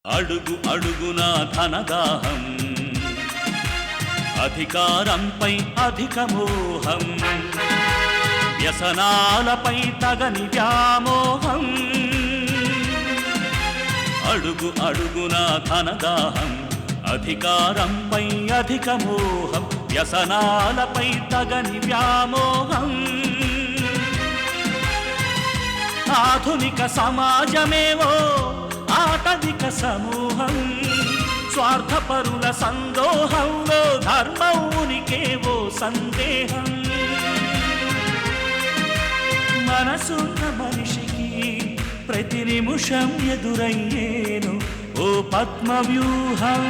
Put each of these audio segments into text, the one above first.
అడుగు అడుగునా ధనదాహం, అధికారంపై అధిక మోహం, వ్యసనాలపై తగని వ్యామోహం. అడుగు అడుగునా ధనదాహం, అధికారంపై అధిక మోహం, వ్యసనాలపై తగని వ్యామోహం. ఆధునిక సమాజమేవో ఆటవిక సమూహం, స్వార్థపరుల సందోహంలో ధర్మం ఉనికేవో సందేహం. మనసున్న మనిషికి ప్రతి నిమిషం ఎదురయ్యేను ఓ పద్మవ్యూహం,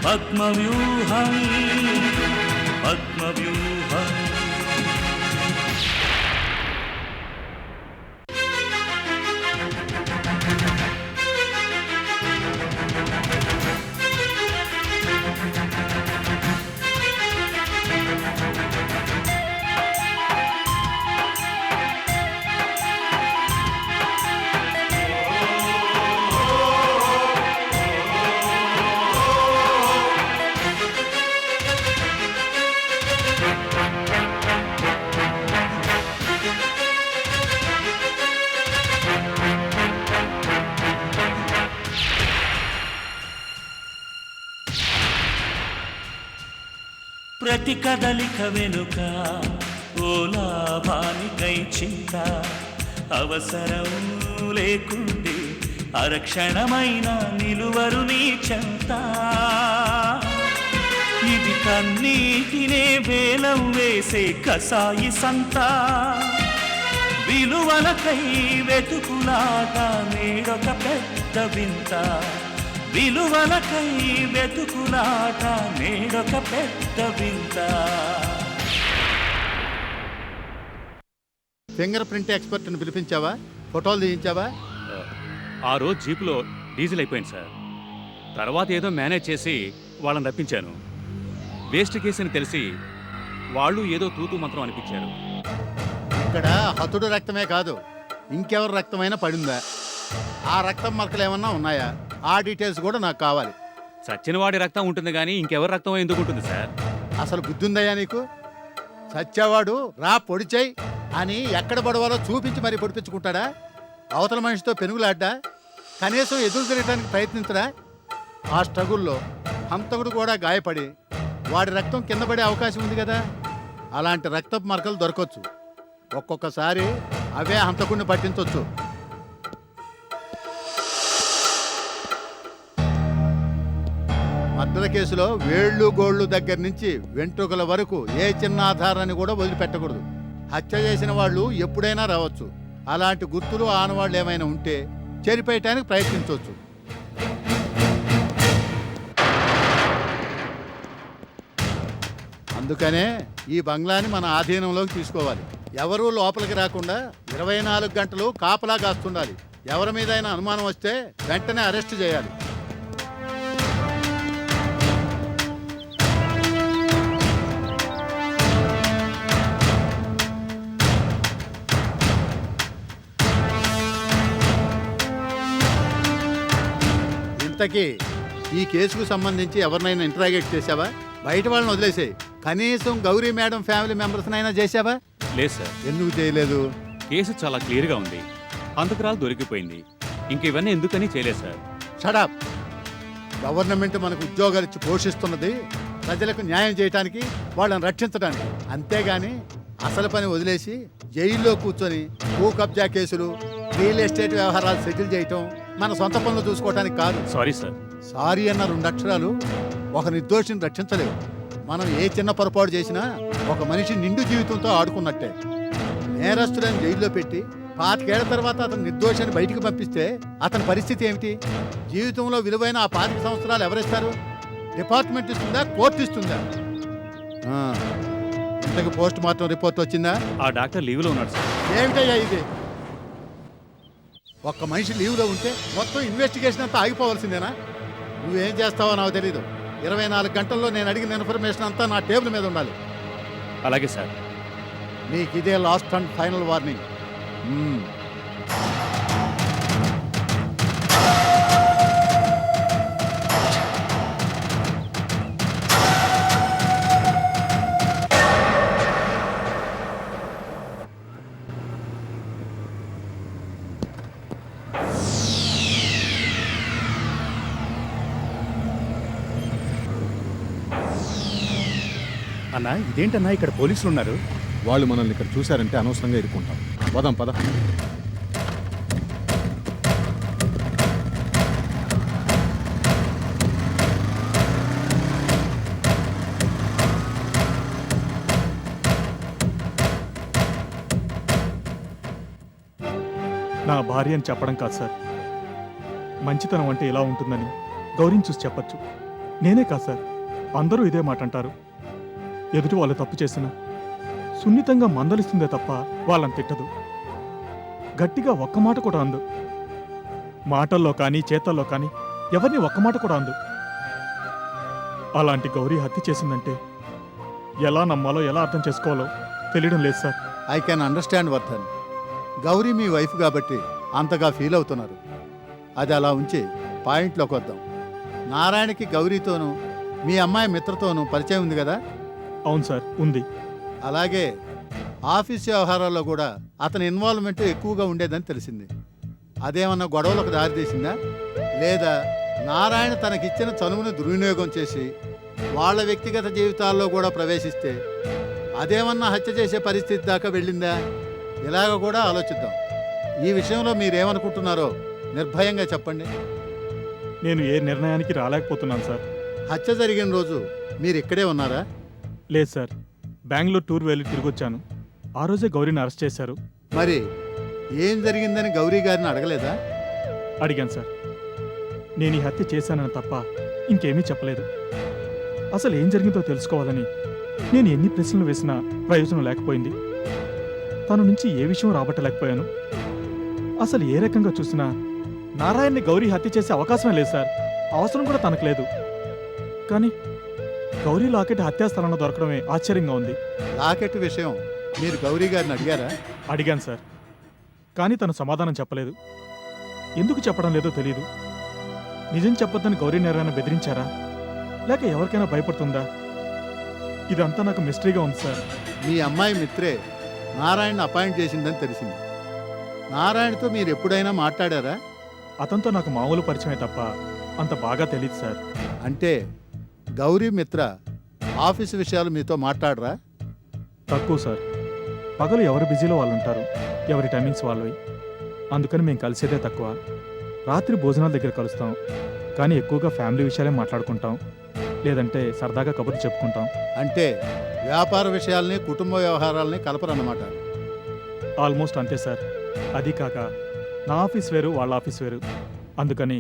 పద్మవ్యూహం, పద్మవ్యూహం. ప్రతి కదలిక వెనుక ఓ లాభానికై చింత, అవసరం లేకుంటే అరక్షణమైన నిలువరు నీ చెంత. ఇది కన్నీటినే వేలం వేసే కసాయి సంత, విలువలకై వెతుకులాట నేడొక పెద్ద వింత. విలువలకై వెతుకులాట నేడొక పెద్ద వింత. ఫింగర్ ప్రింట్ ఎక్స్పర్ట్ని పిలిపించావా? ఫోటోలు తీయించావా? ఆ రోజు జీపులో డీజిల్ అయిపోయింది సార్. తర్వాత ఏదో మేనేజ్ చేసి వాళ్ళని రప్పించాను. వేస్ట్ కేసుని తెలిసి వాళ్ళు ఏదో తూతూ మంత్రం అనిపించారు. ఇక్కడ హతుడు రక్తమే కాదు, ఇంకెవరి రక్తమైనా పడిందా? ఆ రక్తం మరకలు ఏమన్నా ఉన్నాయా? ఆ డీటెయిల్స్ కూడా నాకు కావాలి. చచ్చినవాడి రక్తం ఉంటుంది కానీ ఇంకెవరి రక్తం ఎందుకు ఉంటుంది సార్? అసలు బుద్ధి ఉందయ్యా నీకు? సచ్చేవాడు రా పొడిచేయి అని ఎక్కడ పడవాలో చూపించి మరీ పొడిపించుకుంటాడా? అవతల మనిషితో పెనుగులాడ్డా? కనీసం ఎదురు తిరగడానికి ప్రయత్నించడా? ఆ స్ట్రగుల్లో హంతకుడు కూడా గాయపడి వాడి రక్తం కింద పడే అవకాశం ఉంది కదా. అలాంటి రక్తపు మరకలు దొరకొచ్చు. ఒక్కొక్కసారి అవే హంతకుడిని పట్టించవచ్చు. మర్డర్ కేసులో వేళ్ళు గోళ్ళు దగ్గర నుంచి వెంట్రుకల వరకు ఏ చిన్న ఆధారాన్ని కూడా వదిలిపెట్టకూడదు. హత్య చేసిన వాళ్ళు ఎప్పుడైనా రావచ్చు. అలాంటి గుర్తులు ఆనవాళ్ళు ఏమైనా ఉంటే చెరిపేయటానికి ప్రయత్నించవచ్చు. అందుకనే ఈ బంగ్లాని మన ఆధీనంలోకి తీసుకోవాలి. ఎవరూ లోపలికి రాకుండా 24 గంటలు కాపలా కాస్తుండాలి. ఎవరి మీదైనా అనుమానం వస్తే వెంటనే అరెస్ట్ చేయాలి. ఇంతకీ ఈ కేసుకు సంబంధించి ఎవరినైనా ఇంటరాగేట్ చేశావా? బయట వాళ్ళని వదిలేసాయి, కనీసం గౌరీ మేడం ఫ్యామిలీ మెంబర్స్నైనా చేశావా? లేదు సార్. ఎందుకు చేయలేదు? కేసు చాలా క్లియర్గా ఉంది. హంతకురాలు దొరికిపోయింది. ఇంక ఇవన్నీ ఎందుకని చేయలేదు సార్. షడప్. గవర్నమెంట్ మనకు ఉద్యోగాలు ఇచ్చి పోషిస్తున్నది ప్రజలకు న్యాయం చేయడానికి, వాళ్ళని రక్షించడానికి. అంతేగాని అసలు పని వదిలేసి జైల్లో కూర్చొని భూ కబ్జా కేసులు, రియల్ ఎస్టేట్ వ్యవహారాలు సెటిల్ చేయటం మన సొంత పనులు చూసుకోవడానికి కాదు. Sorry sir. సారీ అన్న 2 అక్షరాలు ఒక నిర్దోషిని రక్షించలేవు. మనం ఏ చిన్న పొరపాటు చేసినా ఒక మనిషి నిండు జీవితంతో ఆడుకున్నట్టే. నేరస్తులను జైల్లో పెట్టి 25 ఏళ్ల తర్వాత అతను నిర్దోషాన్ని బయటికి పంపిస్తే అతని పరిస్థితి ఏమిటి? జీవితంలో విలువైన ఆ 25 సంవత్సరాలు ఎవరిస్తారు? డిపార్ట్మెంట్ ఇస్తుందా? కోర్టు ఇస్తుందా? ఇంతకు పోస్ట్ మార్టం రిపోర్ట్ వచ్చిందా? ఆ డాక్టర్ లీవ్లో ఉన్నాడు సార్. ఏమిటయ్యా ఇది? ఒక్క మనిషి లీవ్లో ఉంటే మొత్తం ఇన్వెస్టిగేషన్ అంతా ఆగిపోవాల్సిందేనా? నువ్వేం చేస్తావో నాకు తెలీదు. 24 గంటల్లో నేను అడిగిన ఇన్ఫర్మేషన్ అంతా నా టేబుల్ మీద ఉండాలి. అలాగే సార్. నీకు ఇదే లాస్ట్ అండ్ ఫైనల్ వార్నింగ్. అన్నా ఇదేంటన్నా ఇక్కడ పోలీసులు ఉన్నారు? వాళ్ళు మనల్ని ఇక్కడ చూశారంటే అనవసరంగా ఇరుక్కుంటాం. పదం పద. నా భార్య అని చెప్పడం కాదు సార్, మంచితనం అంటే ఇలా ఉంటుందని గౌరీని చూసి చెప్పచ్చు. నేనే కాదు సార్, అందరూ ఇదే మాట అంటారు. ఎదుటి వాళ్ళు తప్పు చేసినా సున్నితంగా మందలిస్తుందే తప్ప వాళ్ళని తిట్టదు. గట్టిగా ఒక్క మాట కూడా అందు. మాటల్లో కానీ చేతల్లో కానీ ఎవరిని ఒక్క మాట కూడా అందు. అలాంటి గౌరీ హత్య చేసిందంటే ఎలా నమ్మాలో ఎలా అర్థం చేసుకోవాలో తెలియడం లేదు sir. I can understand Vardhan. Gauri me wife కాబట్టి అంతగా ఫీల్ అవుతున్నారు. అది అలా ఉంచి పాయింట్లోకి వద్దాం. నారాయణకి గౌరీతోనూ మీ అమ్మాయి మిత్రతోనూ పరిచయం ఉంది కదా? అవును సార్, ఉంది. అలాగే ఆఫీస్ వ్యవహారాల్లో కూడా అతని ఇన్వాల్వ్మెంట్ ఎక్కువగా ఉండేదని తెలిసింది. అదేమన్నా గొడవలకు దారితీసిందా, లేదా నారాయణ తనకిచ్చిన చనువును దుర్వినియోగం చేసి వాళ్ళ వ్యక్తిగత జీవితాల్లో కూడా ప్రవేశిస్తే అదేమన్నా హత్య చేసే పరిస్థితి దాకా వెళ్ళిందా? ఇలాగ కూడా ఆలోచిద్దాం. ఈ విషయంలో మీరేమనుకుంటున్నారో నిర్భయంగా చెప్పండి. నేను ఏ నిర్ణయానికి రాలేకపోతున్నాను సార్. హత్య జరిగిన రోజు మీరు ఇక్కడే ఉన్నారా? లేదు సార్, బెంగళూరు టూర్ వెళ్ళి తిరిగొచ్చాను. ఆ రోజే గౌరీని అరెస్ట్ చేశారు. మరి ఏం జరిగిందని గౌరీ గారిని అడగలేదా? అడిగాను సార్. నేను ఈ హత్య చేశానని తప్ప ఇంకేమీ చెప్పలేదు. అసలు ఏం జరిగిందో తెలుసుకోవాలని నేను ఎన్ని ప్రశ్నలు వేసినా ప్రయోజనం లేకపోయింది. తన నుంచి ఏ విషయం రాబట్టలేకపోయాను. అసలు ఏ రకంగా చూసినా నారాయణని గౌరీ హత్య చేసే అవకాశమే లేదు సార్. అవసరం కూడా తనకు లేదు. కానీ గౌరీ లాకెట్ హత్యాస్థలంలో దొరకడమే ఆశ్చర్యంగా ఉంది. లాకెట్ విషయం మీరు గౌరీ గారిని అడిగారా? అడిగాను సార్, కానీ తను సమాధానం చెప్పలేదు. ఎందుకు చెప్పడం లేదో తెలియదు. నిజం చెప్పొద్దని గౌరీ నారాయణ బెదిరించారా, లేక ఎవరికైనా భయపడుతుందా? ఇదంతా నాకు మిస్టరీగా ఉంది సార్. మీ అమ్మాయి మిత్రే నారాయణని అపాయింట్ చేసిందని తెలిసింది. నారాయణతో మీరు ఎప్పుడైనా మాట్లాడారా? అతనితో నాకు మామూలు పరిచయమే తప్ప అంత బాగా తెలియదు సార్. అంటే గౌరీ మిత్ర ఆఫీసు విషయాలు మీతో మాట్లాడరా? తక్కువ సార్. పగలు ఎవరు బిజీలో వాళ్ళు ఉంటారు, ఎవరి టైమింగ్స్ వాళ్ళవి. అందుకని మేము కలిసేదే తక్కువ. రాత్రి భోజనాల దగ్గర కలుస్తాం, కానీ ఎక్కువగా ఫ్యామిలీ విషయాలే మాట్లాడుకుంటాం, లేదంటే సరదాగా కబుర్లు చెప్పుకుంటాం. అంటే వ్యాపార విషయాల్ని కుటుంబ వ్యవహారాలని కలపరన్నమాట. ఆల్మోస్ట్ అంతే సార్. అది కాక నా ఆఫీస్ వేరు, వాళ్ళ ఆఫీస్ వేరు. అందుకని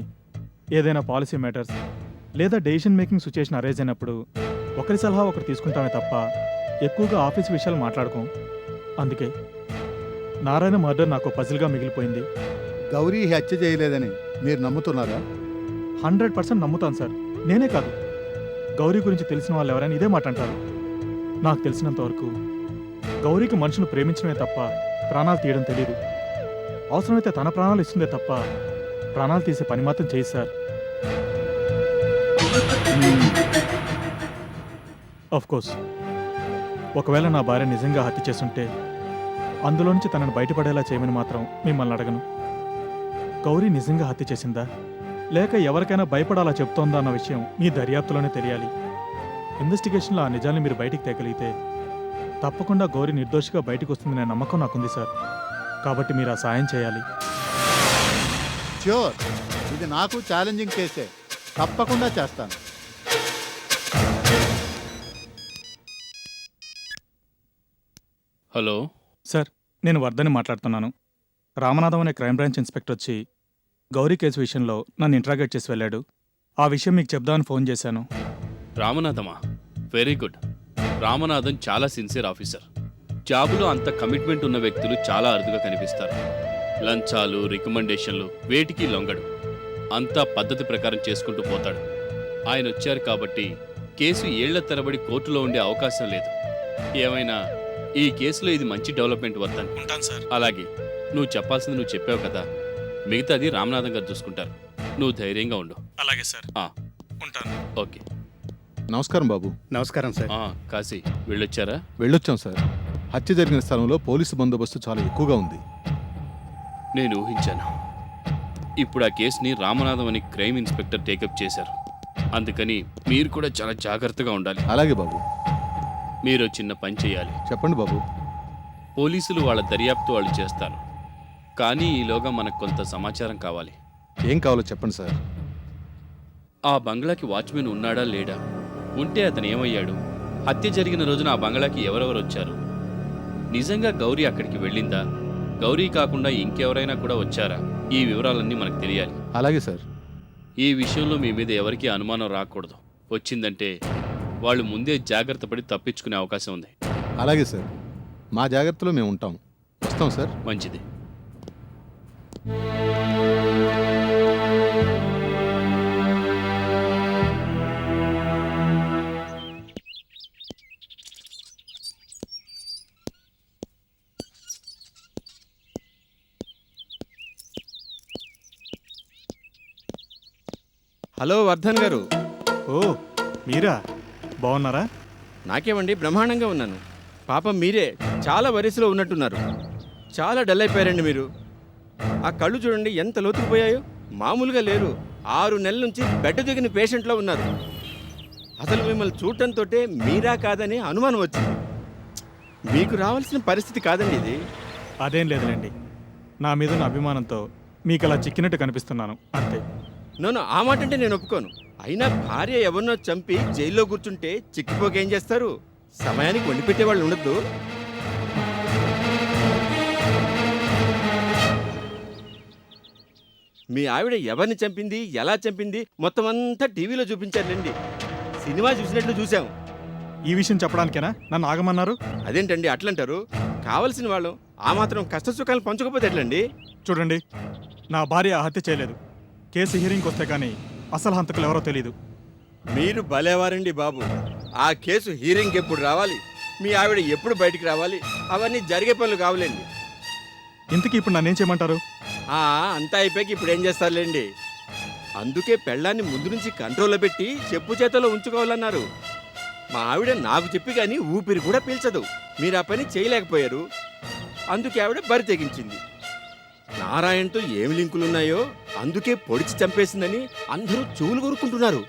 ఏదైనా పాలసీ మ్యాటర్స్ లేదా డెసిషన్ మేకింగ్ సిచ్యుయేషన్ అరేంజ్ అయినప్పుడు ఒకరి సలహా ఒకరు తీసుకుంటామే తప్ప ఎక్కువగా ఆఫీస్ విషయాలు మాట్లాడుకోం. అందుకే నారాయణ మర్డర్ నాకు పజిల్గా మిగిలిపోయింది. గౌరీ హత్య చేయలేదని మీరు నమ్ముతున్నారా? 100% నమ్ముతాను సార్. నేనే కాదు, గౌరీ గురించి తెలిసిన వాళ్ళు ఎవరైనా ఇదే మాట అంటారు. నాకు తెలిసినంతవరకు గౌరీకి మనుషులు ప్రేమించడమే తప్ప ప్రాణాలు తీయడం తెలియదు. అవసరమైతే తన ప్రాణాలు ఇస్తుందే తప్ప ప్రాణాలు తీసే పని మాత్రం చేయి సార్. కోర్స్ ఒకవేళ నా భార్య నిజంగా హత్య చేస్తుంటే అందులో నుంచి తనను బయటపడేలా చేయమని మాత్రం మిమ్మల్ని అడగను. గౌరీ నిజంగా హత్య చేసిందా, లేక ఎవరికైనా భయపడాలా చెప్తోందా అన్న విషయం మీ దర్యాప్తులోనే తెలియాలి. ఇన్వెస్టిగేషన్లో ఆ నిజాన్ని మీరు బయటికి తేగలిగితే తప్పకుండా గౌరీ నిర్దోషిగా బయటకు వస్తుందనే నమ్మకం నాకుంది సార్. కాబట్టి మీరు ఆ సాయం చేయాలి. ష్యూర్, ఇది నాకు ఛాలెంజింగ్ కేసే. తప్పకుండా చేస్తాను. హలో సార్, నేను వర్ధని మాట్లాడుతున్నాను. రామనాథం అనే క్రైమ్ బ్రాంచ్ ఇన్స్పెక్టర్ వచ్చి గౌరీ కేసు విషయంలో నన్ను ఇంట్రాగేట్ చేసి వెళ్ళాడు. ఆ విషయం మీకు చెప్దామని ఫోన్ చేశాను. రామనాథమా? Very good. రామనాథన్ చాలా సిన్సియర్ ఆఫీసర్. జాబులో అంత కమిట్మెంట్ ఉన్న వ్యక్తులు చాలా అరుదుగా కనిపిస్తారు. లంచాలు, రికమెండేషన్లు వేటికి లొంగడు. అంతా పద్ధతి ప్రకారం చేసుకుంటూ పోతాడు. ఆయన వచ్చారు కాబట్టి కేసు ఏళ్ల తరబడి కోర్టులో ఉండే అవకాశం లేదు. ఏమైనా ఈ కేసులో ఇది మంచి డెవలప్మెంట్ వద్దని ఉంటాను సార్. అలాగే నువ్వు చెప్పాల్సింది నువ్వు చెప్పావు కదా, మిగతాది రామనాథన్ గారు చూసుకుంటారు. నువ్వు ధైర్యంగా ఉండు. అలాగే సార్, ఆ, ఉంటాను. ఓకే. నమస్కారం బాబు. నమస్కారం సార్. కాశీ వెళ్ళొచ్చారా? వెళ్ళొచ్చాం సార్. హత్య జరిగిన స్థలంలో పోలీసు బందోబస్తు చాలా ఎక్కువగా ఉంది. నేను ఊహించాను. ఇప్పుడు ఆ కేసుని రామనాథం అని క్రైమ్ ఇన్స్పెక్టర్ టేకప్ చేశారు. అందుకని మీరు కూడా చాలా జాగ్రత్తగా ఉండాలి. అలాగే బాబు. మీరు చిన్న పని చేయాలి. చెప్పండి బాబు. పోలీసులు వాళ్ళ దర్యాప్తు వాళ్ళు చేస్తారు, కానీ ఈలోగా మనకు కొంత సమాచారం కావాలి. ఏం కావాలో చెప్పండి సార్. ఆ బంగ్లాకి వాచ్మెన్ ఉన్నాడా లేడా, ఉంటే అతను ఏమయ్యాడు, హత్య జరిగిన రోజున ఆ బంగ్లాకి ఎవరెవరు వచ్చారు, నిజంగా గౌరీ అక్కడికి వెళ్ళిందా, గౌరీ కాకుండా ఇంకెవరైనా కూడా వచ్చారా, ఈ వివరాలన్నీ మనకు తెలియాలి. అలాగే సార్. ఈ విషయంలో మీ మీద ఎవరికీ అనుమానం రాకూడదు. వచ్చిందంటే వాళ్ళు ముందే జాగ్రత్త పడి తప్పించుకునే అవకాశం ఉంది. అలాగే సార్, మా జాగ్రత్తలో మేము ఉంటాం. వస్తాం సార్. మంచిది. హలో వర్ధన్ గారు. ఓ మీరా, బాగున్నారా? నాకేమండి, బ్రహ్మాండంగా ఉన్నాను. పాపం మీరే చాలా వయసులో ఉన్నట్టున్నారు. చాలా డల్ అయిపోయారండి మీరు. ఆ కళ్ళు చూడండి ఎంత లోతుకుపోయాయో, మామూలుగా లేరు. 6 నెలల నుంచి బెడ్ దిగిన పేషెంట్లో ఉన్నారు. అసలు మిమ్మల్ని చూడటంతో మీరా కాదని అనుమానం వచ్చింది. మీకు రావాల్సిన పరిస్థితి కాదండి ఇది. అదేం లేదులేండి, నా మీద ఉన్న అభిమానంతో మీకు అలా చిక్కినట్టు కనిపిస్తున్నాను అంతే. నన్ను ఆ మాట అంటే నేను ఒప్పుకోను. అయినా భార్య ఎవరినో చంపి జైల్లో కూర్చుంటే చిక్కిపోక ఏం చేస్తారు? సమయానికి వండి పెట్టేవాళ్ళు ఉండద్దు. మీ ఆవిడ ఎవరిని చంపింది, ఎలా చంపింది మొత్తం అంతా టీవీలో చూపించారులేండి. సినిమా చూసినట్లు చూసాం. ఈ విషయం చెప్పడానికేనా నన్ను ఆగమన్నారు? అదేంటండి అట్లంటారు? కావలసిన వాళ్ళు ఆ మాత్రం కష్ట సుఖాలు పంచుకోపోతే ఎట్లండి? చూడండి, నా భార్య హత్య చేయలేదు. కేసు హీరింగ్కి వస్తే కానీ అసలు హంతకులు ఎవరో తెలీదు. మీరు భలేవారండి బాబు. ఆ కేసు హీరింగ్ ఎప్పుడు రావాలి, మీ ఆవిడ ఎప్పుడు బయటికి రావాలి, అవన్నీ జరిగే పనులు కావాలండి. ఇంతకీ ఇప్పుడు నన్నేం చేయమంటారు? అంతా అయిపోయాక ఇప్పుడు ఏం చేస్తారులేండి. అందుకే పెళ్ళాన్ని ముందు నుంచి కంట్రోల్లో పెట్టి చెప్పు చేతలో ఉంచుకోవాలన్నారు. మా ఆవిడ నాకు చెప్పి కానీ ఊపిరి కూడా పీల్చదు. మీరు ఆ పని చేయలేకపోయారు. అందుకే ఆవిడ బరి తెగించింది. నారాయణతో ఏమి లింకులున్నాయో అందుకే పొడిచి చంపేసిందని అందరూ చెవులు కొరుక్కుంటున్నారు.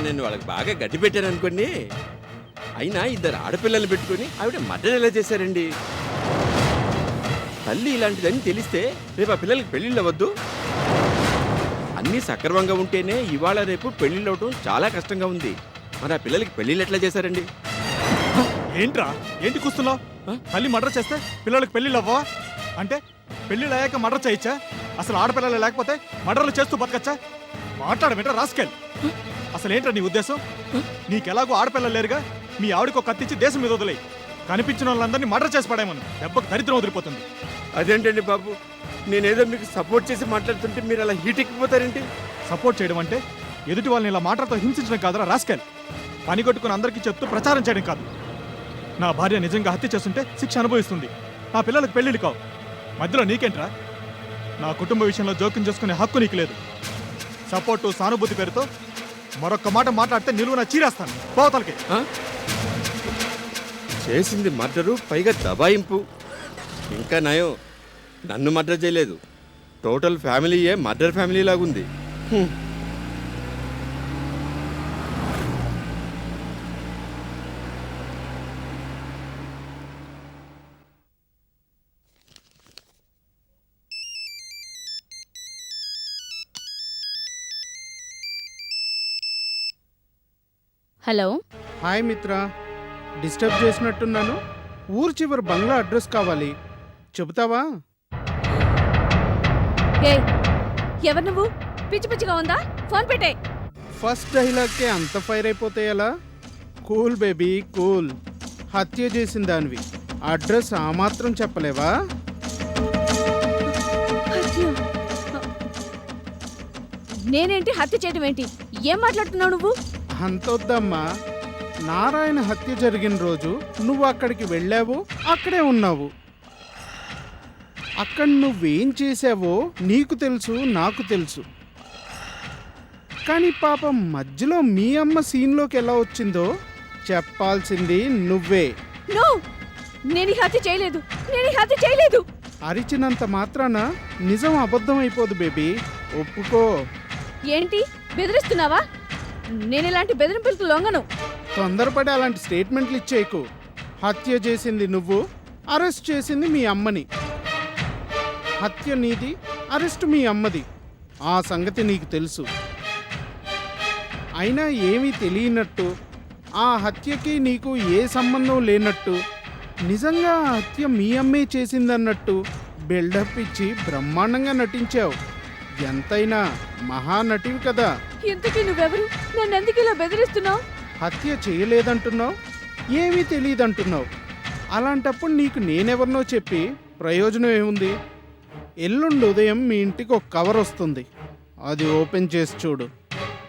నన్ను వాళ్ళకి బాగా గడ్డి పెట్టాను అనుకోండి. అయినా 2 ఆడపిల్లలు పెట్టుకుని ఆవిడ మర్డర్ ఎలా చేశారండి? తల్లి ఇలాంటిదని తెలిస్తే రేపు ఆ పిల్లలకి పెళ్ళిళ్ళు అవ్వద్దు. అన్నీ సక్రమంగా ఉంటేనే ఇవాళ రేపు పెళ్ళిళ్ళు అవడం చాలా కష్టంగా ఉంది. మరి ఆ పిల్లలకి పెళ్ళిళ్ళు ఎట్లా చేశారండి? ఏంట్రా, ఏంటి కూస్తున్నావు? తల్లి మర్డర్ చేస్తే పిల్లలకి పెళ్ళిళ్ళు అవ్వవా? అంటే పెళ్ళిళ్ళు అయ్యాక మర్డర్ చేయొచ్చా? అసలు ఆడపిల్లలు లేకపోతే మర్డర్లు చేస్తూ బతకచ్చా? మాట్లాడమేంట్రా రాస్కెల్. అసలు ఏంట్రా నీ ఉద్దేశం? నీకెలాగో ఆడపిల్లలు లేరుగా, మీ ఆవిడకు కత్తిచ్చి దేశం మీద వదిలేయి. కనిపించిన వాళ్ళందరినీ మర్డర్ చేసి పడేమను. దెబ్బకు దరిద్రం వదిలిపోతుంది. అదేంటండి బాబు, నేనేదో మీకు సపోర్ట్ చేసి మాట్లాడుతుంటే మీరు అలా హీట్ ఎక్కిపోతారేంటి? సపోర్ట్ చేయడం అంటే ఎదుటి వాళ్ళని ఇలా మాటలతో హింసించడం కాదురా రాస్కెల్. పని కొట్టుకుని అందరికీ చెప్తూ ప్రచారం చేయడం కాదు. నా భార్య నిజంగా హత్య చేస్తుంటే శిక్ష అనుభవిస్తుంది. నా పిల్లలకు పెళ్ళిళ్ళు కావు. మధ్యలో నీకేంట్రా? నా కుటుంబ విషయంలో జోక్యం చేసుకునే హక్కు నీకు లేదు. సపోర్టు, సానుభూతి పేరుతో మరొక్క మాట మాట్లాడితే నిలువున చీరేస్తాను పోతలకి. చేసింది మర్డరు, పైగా దబాయింపు. ఇంకా నయం, నన్ను మర్డర్ చేయలేదు. టోటల్ ఫ్యామిలీయే మర్డర్ ఫ్యామిలీ లాగుంది. హలో. హాయ్ మిత్ర, డిస్టర్బ్ చేసినట్టున్నాను. ఊరు చివరి బంగ్లా అడ్రస్ కావాలి, చెబుతావా? ఏయ్, ఎవరు నువ్వు? పిచ్చి పిచ్చిగా ఉందా? ఫోన్ పెట్టే. ఫస్ట్ డైలాగ్కే అంత ఫైర్ అయిపోతే ఎలా? Cool baby cool. హత్య చేసిన దానివి, అడ్రస్ ఆ మాత్రం చెప్పలేవా? నేనేంటి హత్య చేయడం ఏంటి? ఏం మాట్లాడుతున్నావు నువ్వు? అంతొద్దమ్మా. నారాయణ హత్య జరిగిన రోజు నువ్వు అక్కడికి వెళ్ళావు, అక్కడే ఉన్నావు. అక్కడ నువ్వేం చేసావో నీకు తెలుసు, నాకు తెలుసు. కానీ పాపం మధ్యలో మీ అమ్మ సీన్లోకి ఎలా వచ్చిందో చెప్పాల్సింది నువ్వే. నేను హత్య చేయలేదు, నేను హత్య చేయలేదు. అరిచినంత మాత్రాన నిజం అబద్ధం అయిపోదు బేబీ, ఒప్పుకో. ఏంటి బెదిరిస్తున్నావా? నేను ఇలాంటి బెదిరింపులకు లొంగను. తొందరపడి అలాంటి స్టేట్మెంట్లు ఇచ్చేయకు. హత్య చేసింది నువ్వు, అరెస్ట్ చేసింది మీ అమ్మని. హత్య నీది, అరెస్ట్ మీ అమ్మది. ఆ సంగతి నీకు తెలుసు. అయినా ఏమీ తెలియనట్టు, ఆ హత్యకి నీకు ఏ సంబంధం లేనట్టు, నిజంగా ఆ హత్య మీ అమ్మే చేసిందన్నట్టు బిల్డప్ ఇచ్చి బ్రహ్మాండంగా నటించావు. ఎంతైనా మహానటివి కదా. ఇంతకీ నువ్వెవరు? నన్ను ఎందుకు ఇలా బెదిరిస్తున్నావు? హత్య చేయలేదంటున్నావు, ఏమీ తెలియదంటున్నావు. అలాంటప్పుడు నీకు నేనెవరినో చెప్పి ప్రయోజనం ఏముంది? ఎల్లుండి ఉదయం మీ ఇంటికి ఒక కవర్ వస్తుంది. అది ఓపెన్ చేసి చూడు.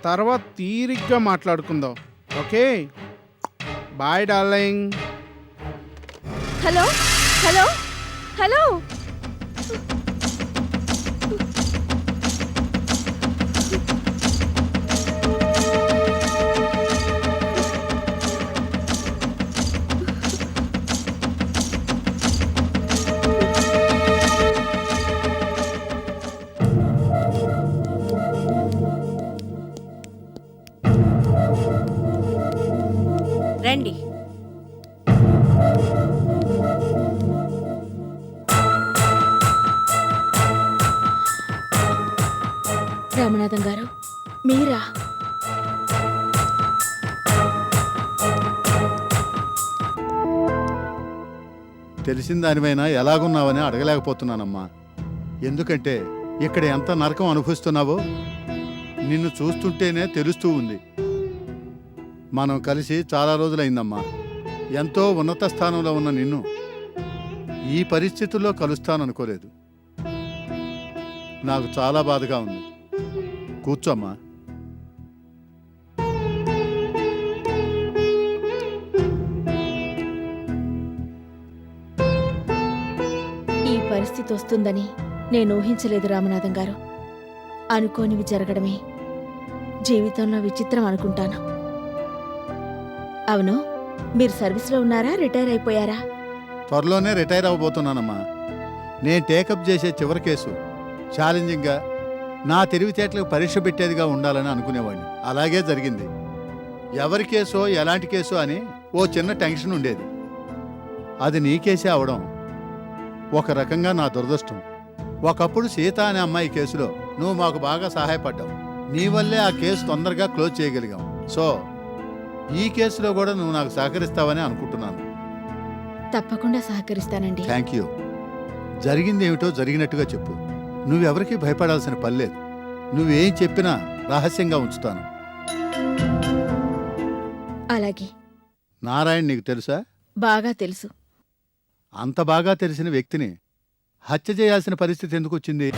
తర్వాత తీరిగ్గా మాట్లాడుకుందాం. Okay, bye darling. Hello hello hello రండి. రామనాథం గారు, మీరా? తెలిసిన దానివైనా ఎలాగున్నావని అడగలేకపోతున్నానమ్మా. ఎందుకంటే ఇక్కడ ఎంత నరకం అనుభవిస్తున్నావో నిన్ను చూస్తుంటేనే తెలుస్తూ ఉంది. మనం కలిసి చాలా రోజులైందమ్మా. ఎంతో ఉన్నత స్థానంలో ఉన్న నిన్ను ఈ పరిస్థితుల్లో కలుస్తాననుకోలేదు. నాకు చాలా బాధగా ఉంది. కూర్చోమ్మా. ఈ పరిస్థితి వస్తుందని నేను ఊహించలేదు రామనాథం గారు. అనుకోనివి జరగడమే జీవితంలో విచిత్రం అనుకుంటాను. అవును, మీరు సర్వీస్లో ఉన్నారా, రిటైర్ అయిపోయారా? త్వరలోనే రిటైర్ అవ్వబోతున్నానమ్మా. నేను టేకప్ చేసే చివరి కేసు ఛాలెంజింగ్గా, నా తెలివితేటలకు పరీక్ష పెట్టేదిగా ఉండాలని అనుకునేవాడిని. అలాగే జరిగింది. ఎవరి కేసో ఎలాంటి కేసో అని ఓ చిన్న టెన్షన్ ఉండేది. అది నీ కేసే అవడం ఒక రకంగా నా దురదృష్టం. ఒకప్పుడు సీత అనే అమ్మాయి కేసులో నువ్వు మాకు బాగా సహాయపడ్డావు. నీ వల్లే ఆ కేసు తొందరగా క్లోజ్ చేయగలిగాం. సో ఈ కేసులో కూడా నువ్వు నాకు సహకరిస్తావని అనుకుంటున్నాను. తప్పకుండా సహకరిస్తానండి. Thank you. జరిగింది ఏమిటో జరిగినట్టుగా చెప్పు. నువ్వెవరికీ భయపడాల్సిన పని లేదు. నువ్వేం చెప్పినా రహస్యంగా ఉంచుతాను. అలాగే. నారాయణ నీకు తెలుసా? బాగా తెలుసు. అంత బాగా తెలిసిన వ్యక్తిని హత్య చేయాల్సిన పరిస్థితి ఎందుకు వచ్చింది?